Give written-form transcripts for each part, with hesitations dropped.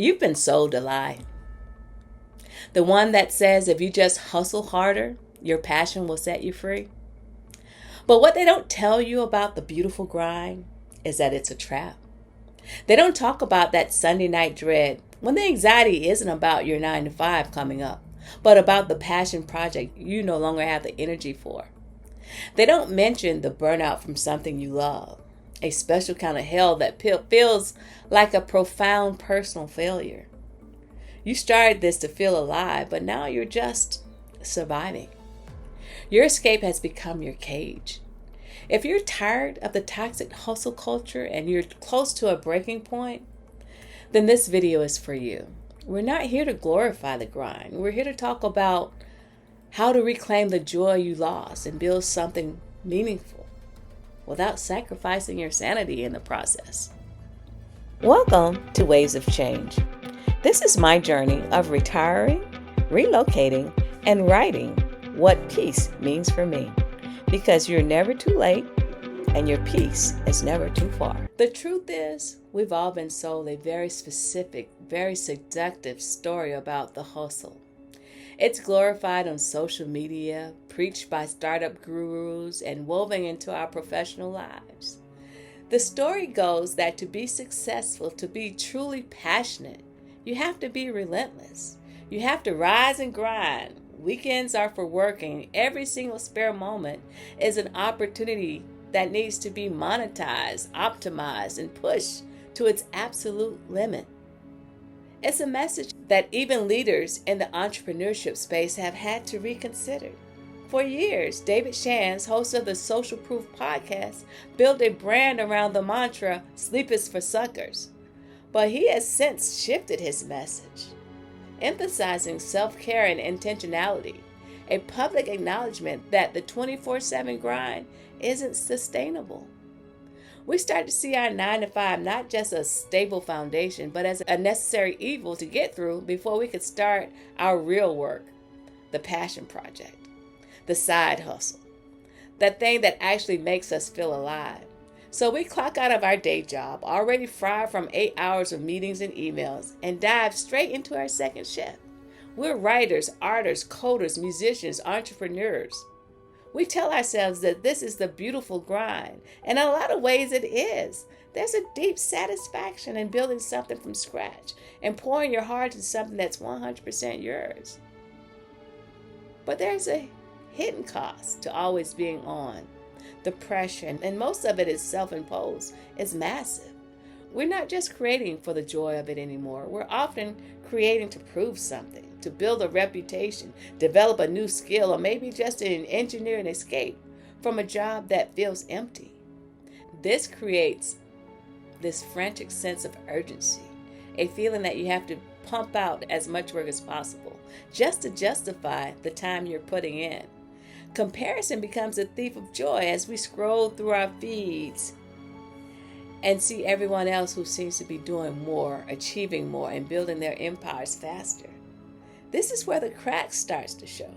You've been sold a lie. The one that says if you just hustle harder, your passion will set you free. But what they don't tell you about the beautiful grind is that it's a trap. They don't talk about that Sunday night dread when the anxiety isn't about your 9 to 5 coming up, but about the passion project you no longer have the energy for. They don't mention the burnout from something you love, a special kind of hell that feels like a profound personal failure. You started this to feel alive, but now you're just surviving. Your escape has become your cage. If you're tired of the toxic hustle culture and you're close to a breaking point, then this video is for you. We're not here to glorify the grind. We're here to talk about how to reclaim the joy you lost and build something meaningful without sacrificing your sanity in the process. Welcome to Waves of Change. This is my journey of retiring, relocating, and writing what peace means for me. Because you're never too late and your peace is never too far. The truth is, we've all been sold a very specific, very seductive story about the hustle. It's glorified on social media, preached by startup gurus, and woven into our professional lives. The story goes that to be successful, to be truly passionate, you have to be relentless. You have to rise and grind. Weekends are for working. Every single spare moment is an opportunity that needs to be monetized, optimized, and pushed to its absolute limit. It's a message that even leaders in the entrepreneurship space have had to reconsider. For years, David Shands, host of the Social Proof podcast, built a brand around the mantra, "Sleep is for suckers." But he has since shifted his message, emphasizing self-care and intentionality, a public acknowledgement that the 24/7 grind isn't sustainable. We start to see our 9 to 5 not just as a stable foundation, but as a necessary evil to get through before we could start our real work, the passion project, the side hustle, that thing that actually makes us feel alive. So we clock out of our day job, already fried from 8 hours of meetings and emails, and dive straight into our second shift. We're writers, artists, coders, musicians, entrepreneurs. We tell ourselves that this is the beautiful grind, and in a lot of ways it is. There's a deep satisfaction in building something from scratch and pouring your heart into something that's 100% yours. But there's a hidden cost to always being on. The pressure, and most of it is self-imposed, is massive. We're not just creating for the joy of it anymore. We're often creating to prove something, to build a reputation, develop a new skill, or maybe just to engineer an escape from a job that feels empty. This creates this frantic sense of urgency, a feeling that you have to pump out as much work as possible just to justify the time you're putting in. Comparison becomes a thief of joy as we scroll through our feeds and see everyone else who seems to be doing more, achieving more, and building their empires faster. This is where the crack starts to show.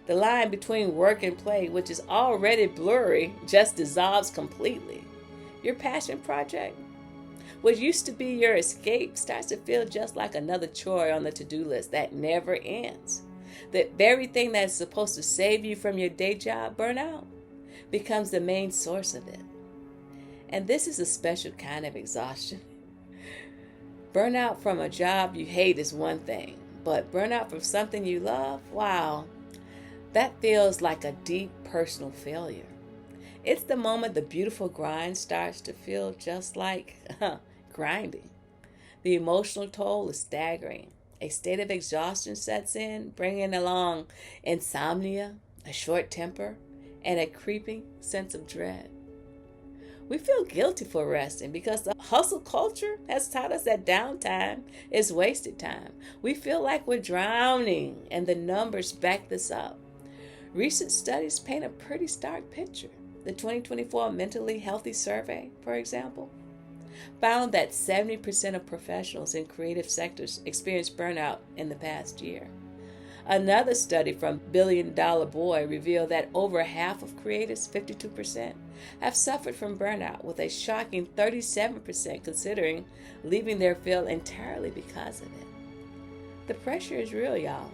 The line between work and play, which is already blurry, just dissolves completely. Your passion project, what used to be your escape, starts to feel just like another chore on the to-do list that never ends. The very thing that's supposed to save you from your day job burnout becomes the main source of it. And this is a special kind of exhaustion. Burnout from a job you hate is one thing, but burnout from something you love, wow, that feels like a deep personal failure. It's the moment the beautiful grind starts to feel just like grinding. The emotional toll is staggering. A state of exhaustion sets in, bringing along insomnia, a short temper, and a creeping sense of dread. We feel guilty for resting because the hustle culture has taught us that downtime is wasted time. We feel like we're drowning, and the numbers back this up. Recent studies paint a pretty stark picture. The 2024 Mentally Healthy Survey, for example, found that 70% of professionals in creative sectors experienced burnout in the past year. Another study from Billion Dollar Boy revealed that over half of creatives, 52%, have suffered from burnout, with a shocking 37% considering leaving their field entirely because of it. The pressure is real, y'all.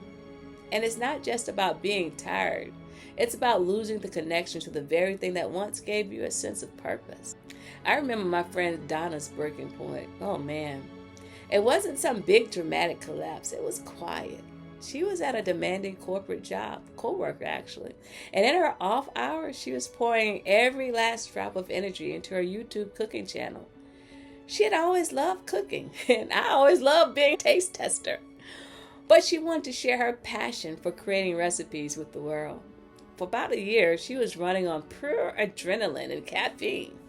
And it's not just about being tired. It's about losing the connection to the very thing that once gave you a sense of purpose. I remember my friend Donna's breaking point. Oh man. It wasn't some big dramatic collapse. It was quiet. She was at a demanding corporate job, co-worker actually. And in her off hours, she was pouring every last drop of energy into her YouTube cooking channel. She had always loved cooking, and I always loved being a taste tester. But she wanted to share her passion for creating recipes with the world. For about a year, she was running on pure adrenaline and caffeine.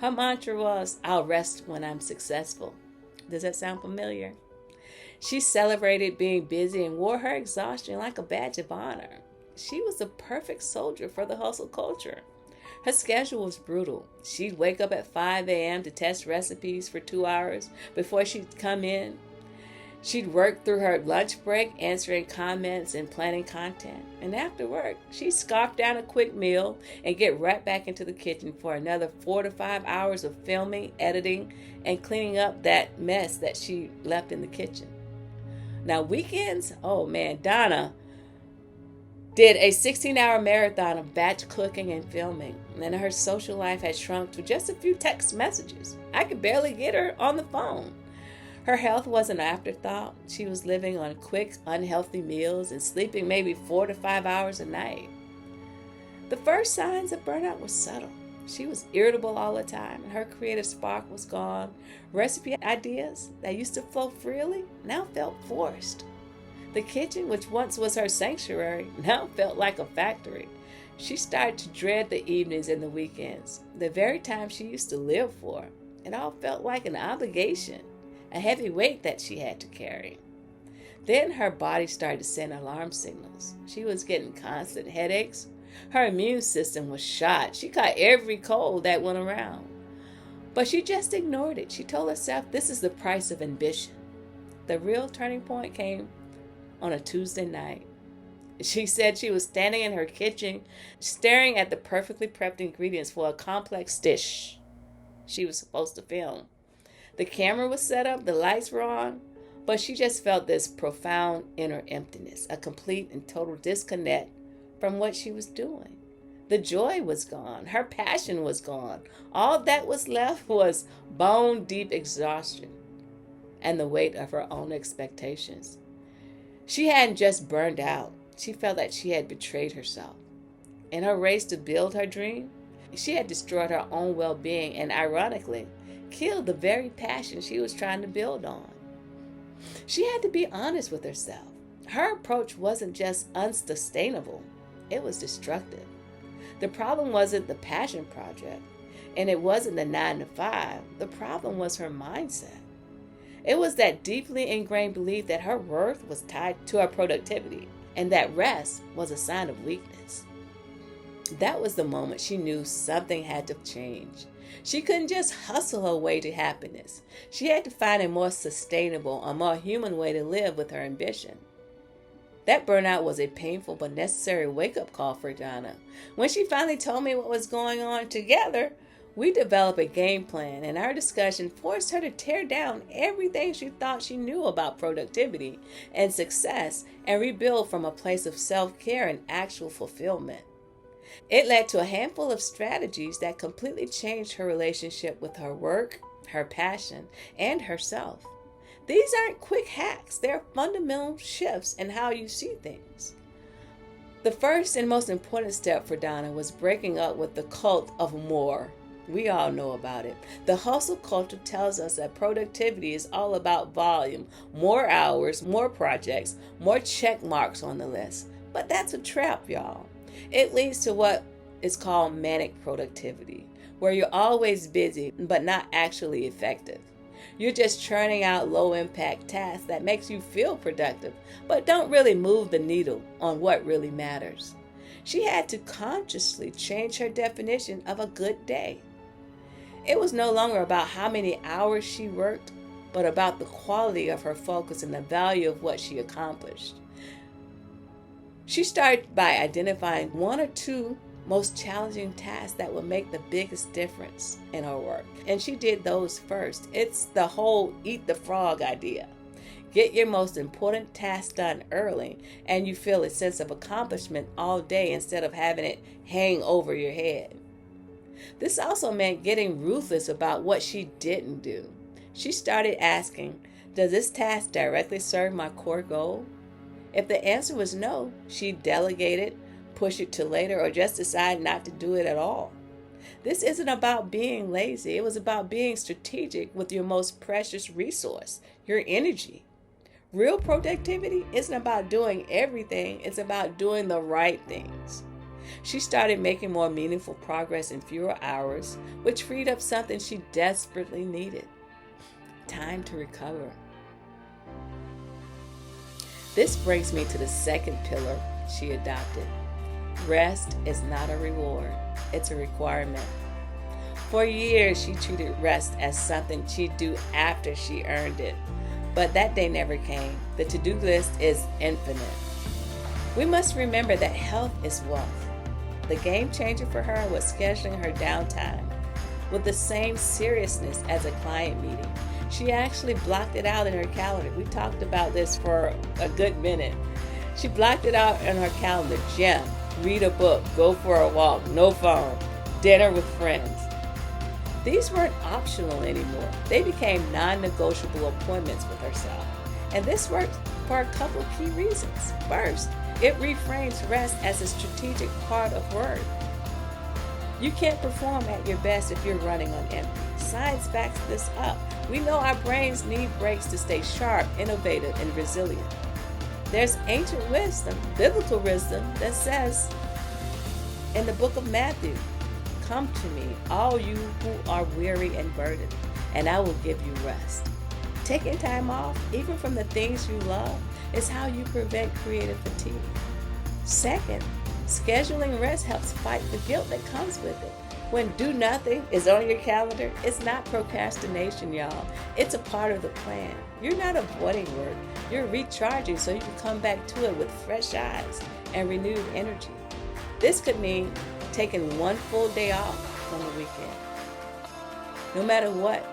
Her mantra was, "I'll rest when I'm successful." Does that sound familiar? She celebrated being busy and wore her exhaustion like a badge of honor. She was the perfect soldier for the hustle culture. Her schedule was brutal. She'd wake up at 5 a.m. to test recipes for 2 hours before she'd come in. She'd work through her lunch break, answering comments and planning content. And after work, she'd scarf down a quick meal and get right back into the kitchen for another 4 to 5 hours of filming, editing, and cleaning up that mess that she left in the kitchen. Now, weekends, oh man, Donna did a 16-hour marathon of batch cooking and filming, and her social life had shrunk to just a few text messages. I could barely get her on the phone. Her health was an afterthought. She was living on quick, unhealthy meals and sleeping maybe 4 to 5 hours a night. The first signs of burnout were subtle. She was irritable all the time, and her creative spark was gone. Recipe ideas that used to flow freely now felt forced. The kitchen, which once was her sanctuary, now felt like a factory. She started to dread the evenings and the weekends, the very time she used to live for. It all felt like an obligation, a heavy weight that she had to carry. Then her body started to send alarm signals. She was getting constant headaches. Her immune system was shot. She caught every cold that went around. But she just ignored it. She told herself this is the price of ambition. The real turning point came on a Tuesday night. She said she was standing in her kitchen, staring at the perfectly prepped ingredients for a complex dish she was supposed to film. The camera was set up, the lights were on, but she just felt this profound inner emptiness, a complete and total disconnect from what she was doing. The joy was gone. Her passion was gone. All that was left was bone-deep exhaustion and the weight of her own expectations. She hadn't just burned out. She felt that she had betrayed herself. In her race to build her dream, she had destroyed her own well-being and, ironically, killed the very passion she was trying to build on. She had to be honest with herself. Her approach wasn't just unsustainable, it was destructive. The problem wasn't the passion project, and it wasn't the 9 to 5. The problem was her mindset. It was that deeply ingrained belief that her worth was tied to her productivity, and that rest was a sign of weakness. That was the moment she knew something had to change. She couldn't just hustle her way to happiness. She had to find a more sustainable, a more human way to live with her ambition. That burnout was a painful but necessary wake-up call for Donna. When she finally told me what was going on together, we developed a game plan, and our discussion forced her to tear down everything she thought she knew about productivity and success and rebuild from a place of self-care and actual fulfillment. It led to a handful of strategies that completely changed her relationship with her work, her passion, and herself. These aren't quick hacks. They're fundamental shifts in how you see things. The first and most important step for Donna was breaking up with the cult of more. We all know about it. The hustle culture tells us that productivity is all about volume, more hours, more projects, more check marks on the list. But that's a trap, y'all. It leads to what is called manic productivity, where you're always busy but not actually effective. You're just churning out low-impact tasks that makes you feel productive, but don't really move the needle on what really matters. She had to consciously change her definition of a good day. It was no longer about how many hours she worked, but about the quality of her focus and the value of what she accomplished. She started by identifying 1 or 2 most challenging tasks that will make the biggest difference in her work. And she did those first. It's the whole eat the frog idea. Get your most important task done early, and you feel a sense of accomplishment all day instead of having it hang over your head. This also meant getting ruthless about what she didn't do. She started asking, does this task directly serve my core goal? If the answer was no, she delegated, push it to later, or just decide not to do it at all. This isn't about being lazy. It was about being strategic with your most precious resource, your energy. Real productivity isn't about doing everything. It's about doing the right things. She started making more meaningful progress in fewer hours, which freed up something she desperately needed: time to recover. This brings me to the second pillar she adopted. Rest is not a reward, it's a requirement. For years, she treated rest as something she'd do after she earned it. But that day never came. The to-do list is infinite. We must remember that health is wealth. The game changer for her was scheduling her downtime with the same seriousness as a client meeting. She actually blocked it out in her calendar. We talked about this for a good minute. She blocked it out in her calendar: gym, read a book, go for a walk, no phone, dinner with friends. These weren't optional anymore. They became non-negotiable appointments with herself. And this worked for a couple key reasons. First, it reframes rest as a strategic part of work. You can't perform at your best if you're running on empty. Science backs this up. We know our brains need breaks to stay sharp, innovative, and resilient. There's ancient wisdom, biblical wisdom, that says in the book of Matthew, "Come to me, all you who are weary and burdened, and I will give you rest." Taking time off, even from the things you love, is how you prevent creative fatigue. Second, scheduling rest helps fight the guilt that comes with it. When do nothing is on your calendar, it's not procrastination, y'all. It's a part of the plan. You're not avoiding work. You're recharging so you can come back to it with fresh eyes and renewed energy. This could mean taking one full day off on the weekend. No matter what.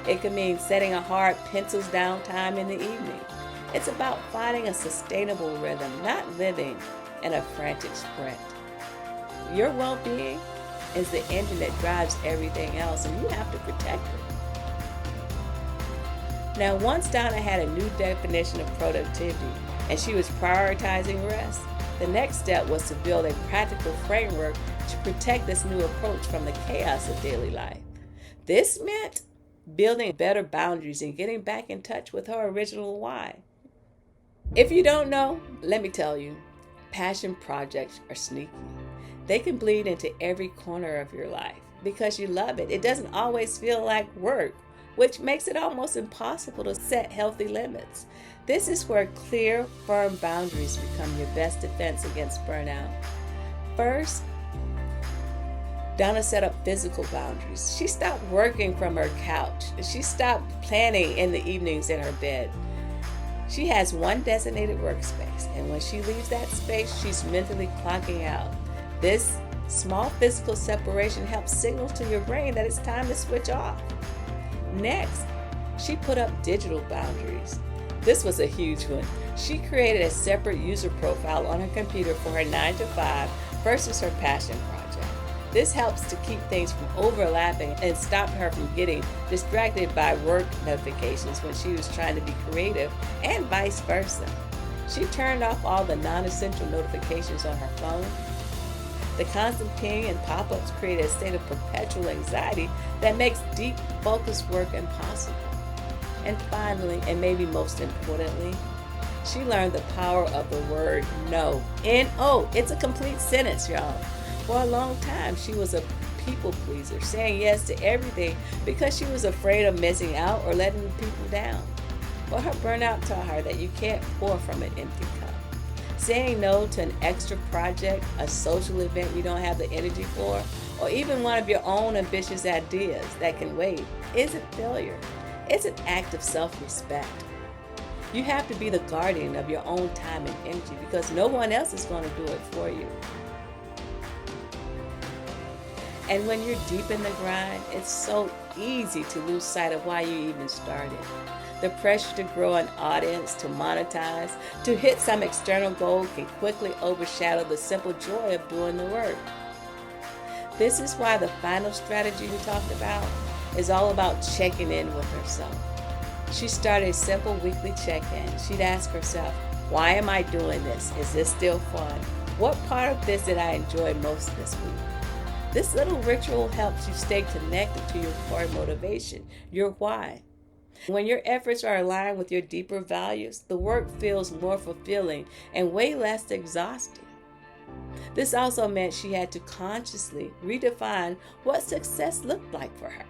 It could mean setting a hard pencils down time in the evening. It's about finding a sustainable rhythm, not living in a frantic sprint. Your well-being is the engine that drives everything else, and you have to protect it. Now, once Donna had a new definition of productivity and she was prioritizing rest, the next step was to build a practical framework to protect this new approach from the chaos of daily life. This meant building better boundaries and getting back in touch with her original why. If you don't know, let me tell you, passion projects are sneaky. They can bleed into every corner of your life because you love it. It doesn't always feel like work, which makes it almost impossible to set healthy limits. This is where clear, firm boundaries become your best defense against burnout. First, Donna set up physical boundaries. She stopped working from her couch. She stopped planning in the evenings in her bed. She has one designated workspace, and when she leaves that space, she's mentally clocking out. This small physical separation helps signal to your brain that it's time to switch off. Next, she put up digital boundaries. This was a huge one. She created a separate user profile on her computer for her 9-to-5 versus her passion project. This helps to keep things from overlapping and stop her from getting distracted by work notifications when she was trying to be creative, and vice versa. She turned off all the non-essential notifications on her phone. The constant ping and pop-ups create a state of perpetual anxiety that makes deep, focused work impossible. And finally, and maybe most importantly, she learned the power of the word no. N-O. It's a complete sentence, y'all. For a long time, she was a people pleaser, saying yes to everything because she was afraid of missing out or letting people down. But her burnout taught her that you can't pour from an empty cup. Saying no to an extra project, a social event you don't have the energy for, or even one of your own ambitious ideas that can wait, isn't failure. It's an act of self-respect. You have to be the guardian of your own time and energy because no one else is going to do it for you. And when you're deep in the grind, it's so easy to lose sight of why you even started. The pressure to grow an audience, to monetize, to hit some external goal can quickly overshadow the simple joy of doing the work. This is why the final strategy we talked about is all about checking in with herself. She started a simple weekly check-in. She'd ask herself, why am I doing this? Is this still fun? What part of this did I enjoy most this week? This little ritual helps you stay connected to your core motivation, your why. When your efforts are aligned with your deeper values, the work feels more fulfilling and way less exhausting. This also meant she had to consciously redefine what success looked like for her.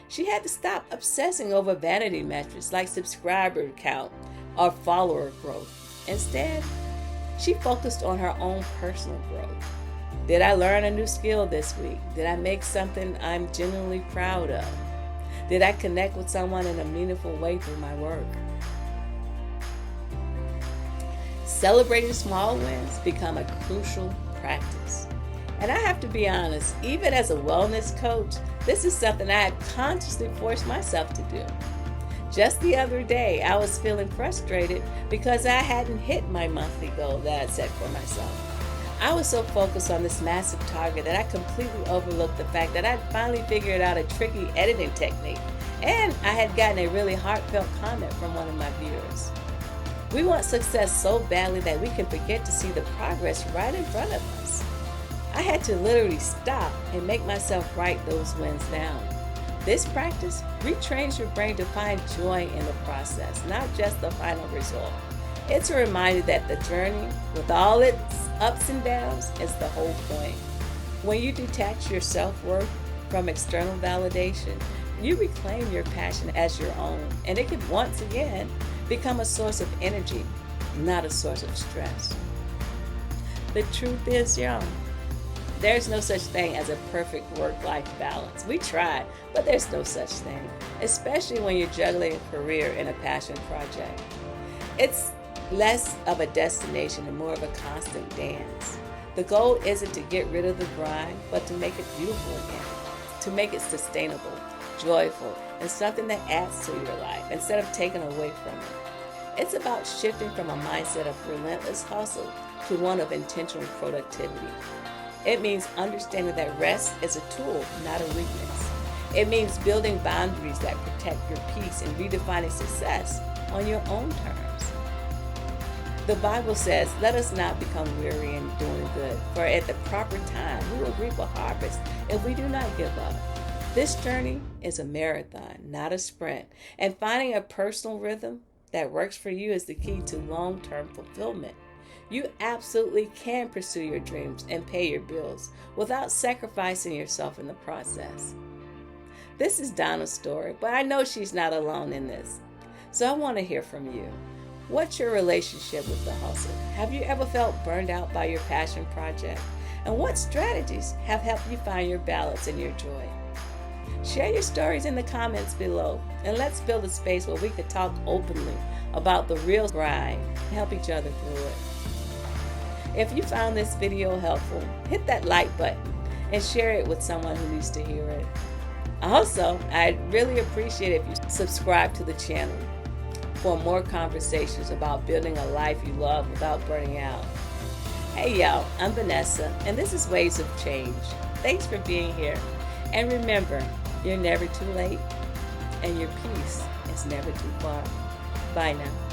She had to stop obsessing over vanity metrics like subscriber count or follower growth. Instead, she focused on her own personal growth. Did I learn a new skill this week? Did I make something I'm genuinely proud of? Did I connect with someone in a meaningful way through my work? Celebrating small wins become a crucial practice. And I have to be honest, even as a wellness coach, this is something I have consciously forced myself to do. Just the other day, I was feeling frustrated because I hadn't hit my monthly goal that I'd set for myself. I was so focused on this massive target that I completely overlooked the fact that I'd finally figured out a tricky editing technique, and I had gotten a really heartfelt comment from one of my viewers. We want success so badly that we can forget to see the progress right in front of us. I had to literally stop and make myself write those wins down. This practice retrains your brain to find joy in the process, not just the final result. It's a reminder that the journey, with all its ups and downs, is the whole point. When you detach your self-worth from external validation, you reclaim your passion as your own, and it can once again become a source of energy, not a source of stress. The truth is, y'all, there's no such thing as a perfect work-life balance. We try, but there's no such thing, especially when you're juggling a career and a passion project. It's less of a destination and more of a constant dance. The goal isn't to get rid of the grind, but to make it beautiful again, to make it sustainable, joyful, and something that adds to your life instead of taking away from it. It's about shifting from a mindset of relentless hustle to one of intentional productivity. It means understanding that rest is a tool, not a weakness. It means building boundaries that protect your peace and redefining success on your own terms. The Bible says, let us not become weary in doing good, for at the proper time we will reap a harvest if we do not give up. This journey is a marathon, not a sprint, and finding a personal rhythm that works for you is the key to long-term fulfillment. You absolutely can pursue your dreams and pay your bills without sacrificing yourself in the process. This is Donna's story, but I know she's not alone in this. So I want to hear from you. What's your relationship with the hustle? Have you ever felt burned out by your passion project? And what strategies have helped you find your balance and your joy? Share your stories in the comments below, and let's build a space where we could talk openly about the real grind and help each other through it. If you found this video helpful, hit that like button and share it with someone who needs to hear it. Also, I'd really appreciate it if you subscribe to the channel for more conversations about building a life you love without burning out. Hey y'all, I'm Vanessa, and this is Waves of Change. Thanks for being here. And remember, you're never too late, and your peace is never too far. Bye now.